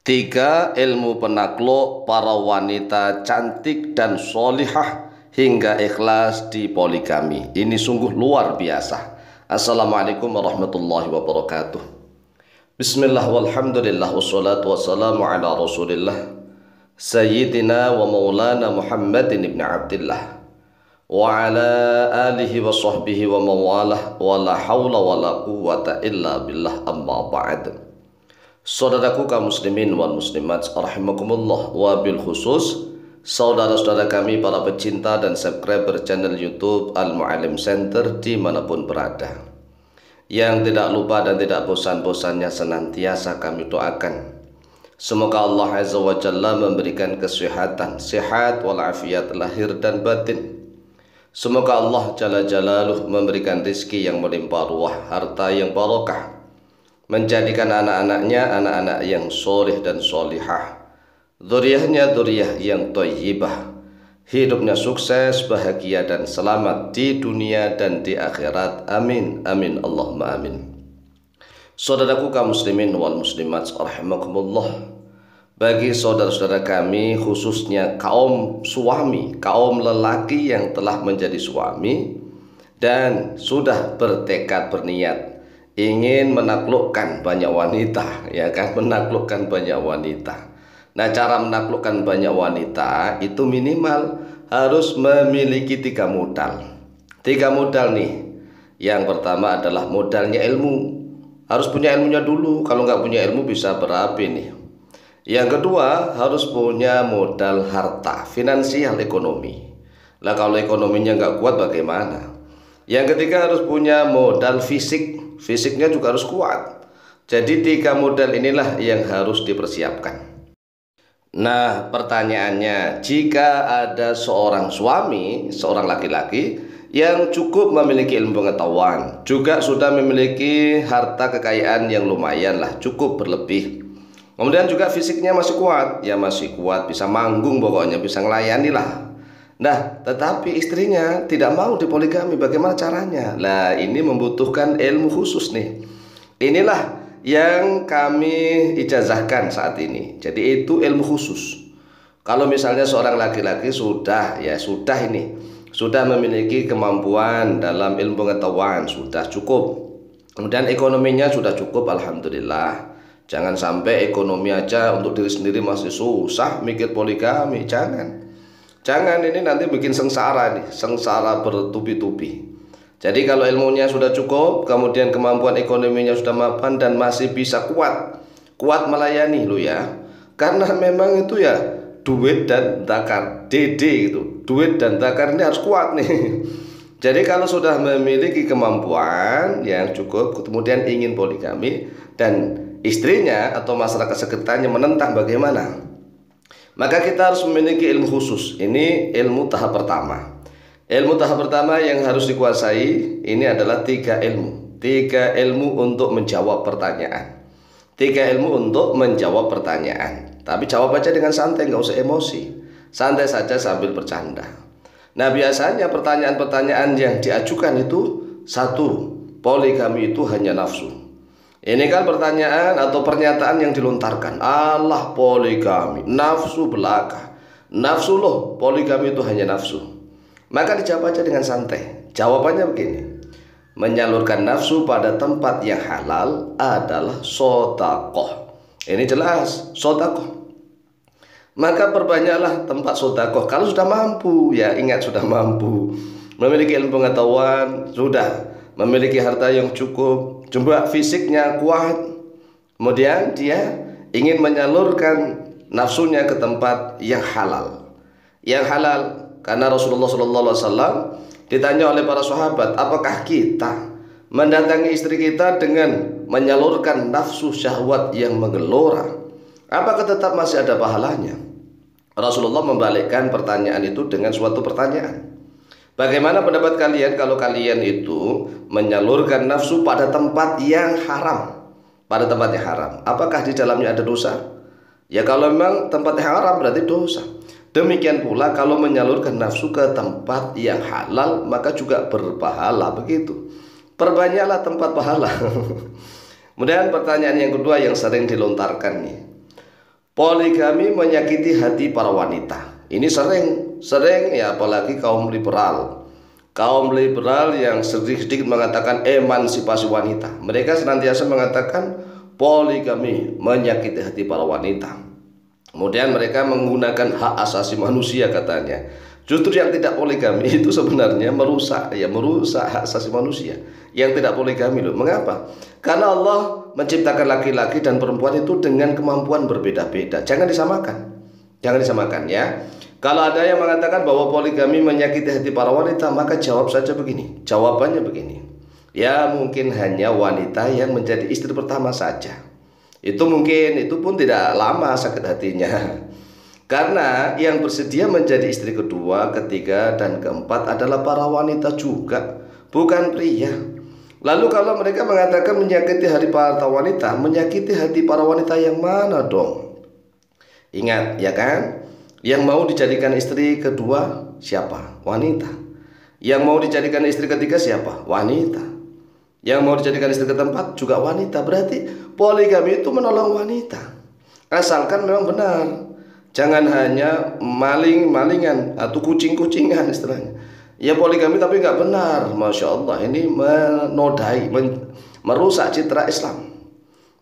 Tiga ilmu penakluk para wanita cantik dan solihah hingga ikhlas di poligami. Ini sungguh luar biasa. Assalamualaikum warahmatullahi wabarakatuh. Bismillah walhamdulillah wassalatu wassalamu ala rasulillah Sayyidina wa maulana Muhammadin ibn Abdillah wa ala alihi wa sahbihi wa mawalah wa la hawla wa la quwwata illa billah amma ba'd. Saudaraku kaum muslimin wal muslimat rahimakumullah, wa bil khusus saudara-saudara kami para pecinta dan subscriber channel YouTube Al Muallim Center dimanapun berada, yang tidak lupa dan tidak bosan-bosannya senantiasa kami doakan semoga Allah Azza wa Jalla memberikan kesehatan, sehat walafiat lahir dan batin. Semoga Allah Jalla Jalaluh memberikan rizki yang melimpah ruah, harta yang barokah, menjadikan anak-anaknya anak-anak yang soleh dan solihah, dzurriyyahnya dzurriyyah yang thayyibah, hidupnya sukses, bahagia dan selamat di dunia dan di akhirat. Amin amin Allahumma amin. Saudaraku kaum muslimin wal muslimat rahimakumullah, bagi saudara-saudara kami khususnya kaum suami, kaum lelaki yang telah menjadi suami dan sudah bertekad berniat ingin menaklukkan banyak wanita, ya kan, menaklukkan banyak wanita. Nah, cara menaklukkan banyak wanita itu minimal harus memiliki tiga modal. Tiga modal nih. Yang pertama adalah modalnya ilmu. Harus punya ilmunya dulu. Kalau nggak punya ilmu bisa berapi nih. Yang kedua harus punya modal harta, finansial, ekonomi. Lah kalau ekonominya nggak kuat bagaimana? Yang ketiga harus punya modal fisik. Fisiknya juga harus kuat. Jadi tiga modal inilah yang harus dipersiapkan. Nah, pertanyaannya, jika ada seorang suami, seorang laki-laki yang cukup memiliki ilmu pengetahuan, juga sudah memiliki harta kekayaan yang lumayan lah, cukup berlebih, kemudian juga fisiknya masih kuat, ya masih kuat, bisa manggung pokoknya, bisa ngelayani lah. Nah, tetapi istrinya tidak mau dipoligami, bagaimana caranya? Nah, ini membutuhkan ilmu khusus nih. Inilah yang kami ijazahkan saat ini. Jadi itu ilmu khusus. Kalau misalnya seorang laki-laki sudah memiliki kemampuan dalam ilmu pengetahuan, sudah cukup. Kemudian ekonominya sudah cukup, alhamdulillah. Jangan sampai ekonomi aja untuk diri sendiri masih susah mikir poligami, Jangan, ini nanti bikin sengsara nih, sengsara bertubi-tubi. Jadi kalau ilmunya sudah cukup, kemudian kemampuan ekonominya sudah mapan dan masih bisa kuat melayani lo ya. Karena memang itu ya duit dan zakar, DD gitu. Duit dan zakar ini harus kuat nih. Jadi kalau sudah memiliki kemampuan yang cukup, kemudian ingin poligami dan istrinya atau masyarakat sekitarnya menentang, bagaimana? Maka kita harus memiliki ilmu khusus. Ini ilmu tahap pertama. Ilmu tahap pertama yang harus dikuasai ini adalah tiga ilmu. Tiga ilmu untuk menjawab pertanyaan. Tiga ilmu untuk menjawab pertanyaan. Tapi jawab aja dengan santai, nggak usah emosi. Santai saja sambil bercanda. Nah, biasanya pertanyaan-pertanyaan yang diajukan itu, satu, poligami itu hanya nafsu. Ini kan pertanyaan atau pernyataan yang dilontarkan. Allah poligami, nafsu belaka. Nafsu loh, poligami itu hanya nafsu. Maka dijawab aja dengan santai. Jawabannya begini. Menyalurkan nafsu pada tempat yang halal adalah sodakoh. Ini jelas, sodakoh. Maka perbanyaklah tempat sodakoh. Kalau sudah mampu, ya ingat sudah mampu. Memiliki ilmu pengetahuan, sudah memiliki harta yang cukup, coba fisiknya kuat, kemudian dia ingin menyalurkan nafsunya ke tempat yang halal. Yang halal, karena Rasulullah SAW ditanya oleh para sahabat, apakah kita mendatangi istri kita dengan menyalurkan nafsu syahwat yang menggelora, apakah tetap masih ada pahalanya? Rasulullah membalikkan pertanyaan itu dengan suatu pertanyaan. Bagaimana pendapat kalian kalau kalian itu menyalurkan nafsu pada tempat yang haram? Pada tempat yang haram, apakah di dalamnya ada dosa? Ya kalau memang tempat yang haram berarti dosa. Demikian pula kalau menyalurkan nafsu ke tempat yang halal, maka juga berpahala, begitu. Perbanyaklah tempat pahala. Kemudian pertanyaan yang kedua yang sering dilontarkan nih, Poligami menyakiti hati para wanita. Ini sering ya, apalagi kaum liberal. Kaum liberal yang sedikit mengatakan emansipasi wanita. Mereka senantiasa mengatakan poligami menyakiti hati para wanita. Kemudian mereka menggunakan hak asasi manusia katanya. Justru yang tidak poligami itu sebenarnya merusak hak asasi manusia. Yang tidak poligami loh. Mengapa? Karena Allah menciptakan laki-laki dan perempuan itu dengan kemampuan berbeda-beda. Jangan disamakan. Jangan disamakan ya. Kalau ada yang mengatakan bahwa poligami menyakiti hati para wanita, maka jawab saja begini. Jawabannya begini. Ya mungkin hanya wanita yang menjadi istri pertama saja. Itu pun tidak lama sakit hatinya. Karena yang bersedia menjadi istri kedua, ketiga, dan keempat adalah para wanita juga, bukan pria. Lalu kalau mereka mengatakan menyakiti hati para wanita, menyakiti hati para wanita yang mana dong? Ingat ya kan? Yang mau dijadikan istri kedua siapa? Wanita. Yang mau dijadikan istri ketiga siapa? Wanita. Yang mau dijadikan istri keempat juga wanita. Berarti poligami itu menolong wanita. Asalkan memang benar. Jangan hanya maling-malingan atau kucing-kucingan istilahnya. Ya poligami tapi nggak benar. Masya Allah, ini menodai, merusak citra Islam.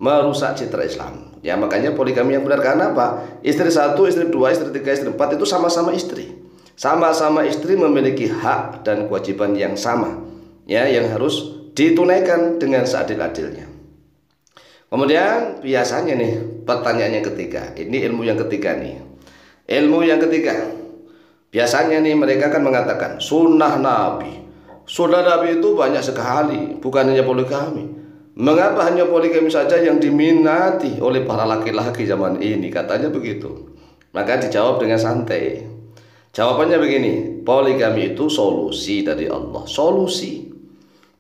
Merusak citra Islam. Ya makanya poligami yang benar. Karena apa? Istri satu, istri dua, istri tiga, istri empat itu sama-sama istri. Sama-sama istri memiliki hak dan kewajiban yang sama. Ya, yang harus ditunaikan dengan seadil-adilnya. Kemudian biasanya nih pertanyaan yang ketiga. Ini ilmu yang ketiga nih. Ilmu yang ketiga. Biasanya nih mereka kan mengatakan sunnah Nabi. Sunnah Nabi itu banyak sekali, bukan hanya poligami. Mengapa hanya poligami saja yang diminati oleh para laki-laki zaman ini? Katanya begitu. Maka dijawab dengan santai. Jawabannya begini, poligami itu solusi dari Allah. Solusi.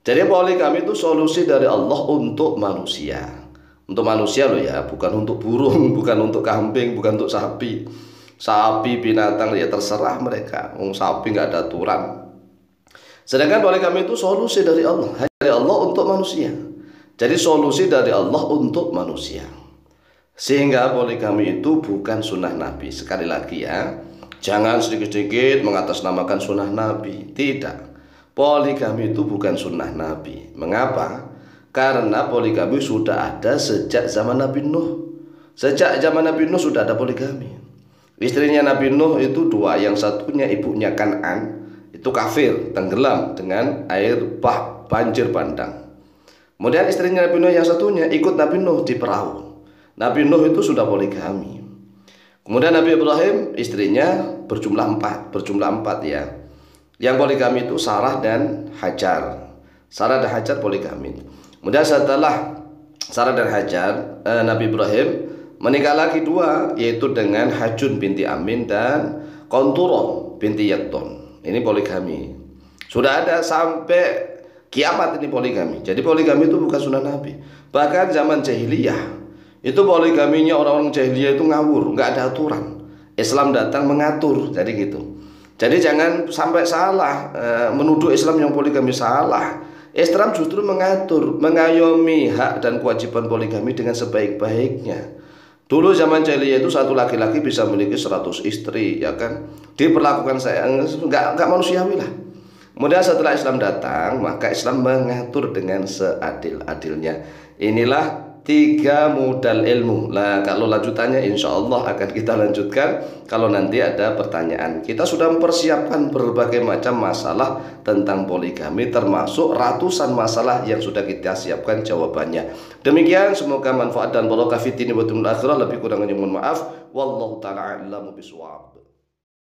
Jadi poligami itu solusi dari Allah untuk manusia. Untuk manusia loh ya, bukan untuk burung, bukan untuk kambing, bukan untuk sapi. Sapi, binatang ya terserah mereka. Sapi nggak ada aturan. Sedangkan poligami itu solusi dari Allah. Hanya dari Allah untuk manusia. Jadi solusi dari Allah untuk manusia. Sehingga poligami itu bukan sunnah Nabi. Sekali lagi ya, jangan sedikit-sedikit mengatasnamakan sunnah Nabi. Tidak. Poligami itu bukan sunnah Nabi. Mengapa? Karena poligami sudah ada sejak zaman Nabi Nuh. Sejak zaman Nabi Nuh sudah ada poligami. Istrinya Nabi Nuh itu dua. Yang satunya ibunya Kan'an, itu kafir, tenggelam dengan air banjir bandang. Kemudian istrinya Nabi Nuh yang satunya ikut Nabi Nuh di perahu. Nabi Nuh itu sudah poligami. Kemudian Nabi Ibrahim istrinya berjumlah empat ya. Yang poligami itu Sarah dan Hajar. Sarah dan Hajar poligami. Kemudian setelah Sarah dan Hajar, Nabi Ibrahim menikah lagi dua, yaitu dengan Hajun binti Amin dan Konturoh binti Yakton. Ini poligami. Sudah ada sampai kiamat ini poligami. Jadi poligami itu bukan sunnah Nabi. Bahkan zaman jahiliyah itu poligaminya orang-orang jahiliyah itu ngawur, nggak ada aturan. Islam datang mengatur, jadi gitu. Jadi jangan sampai salah menuduh Islam yang poligami salah. Islam justru mengatur, mengayomi hak dan kewajiban poligami dengan sebaik-baiknya. Dulu zaman jahiliyah itu satu laki-laki bisa memiliki 100 istri, ya kan? Diperlakukan saya nggak manusiawi lah. Kemudian setelah Islam datang, maka Islam mengatur dengan seadil-adilnya. Inilah 3 modal ilmu. Nah, kalau lanjutannya insya Allah akan kita lanjutkan kalau nanti ada pertanyaan. Kita sudah mempersiapkan berbagai macam masalah tentang poligami, termasuk ratusan masalah yang sudah kita siapkan jawabannya. Demikian, semoga manfaat dan barokah fid dini wa dunyal akhirah. Lebih kurangnya mohon maaf. Wallahu ta'ala a'lamu bishawab.